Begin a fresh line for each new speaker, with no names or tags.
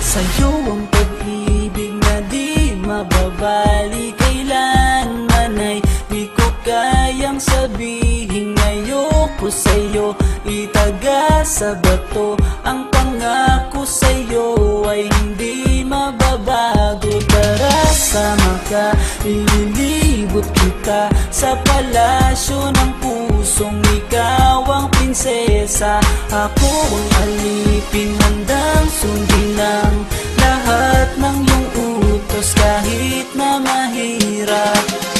Sa'yo ang pag-ibig na di mababali, kailanman ay di ko kayang sabihin. Ayoko sa'yo itaga sa bato, ang pangako sa'yo ay hindi mababago. Tara, sama ka, ililibot kita sa palasyo ng pusong ikaw ang prinsesa. Ako ang alipin, handang sundin ng lahat ng iyong utos kahit na mahirap.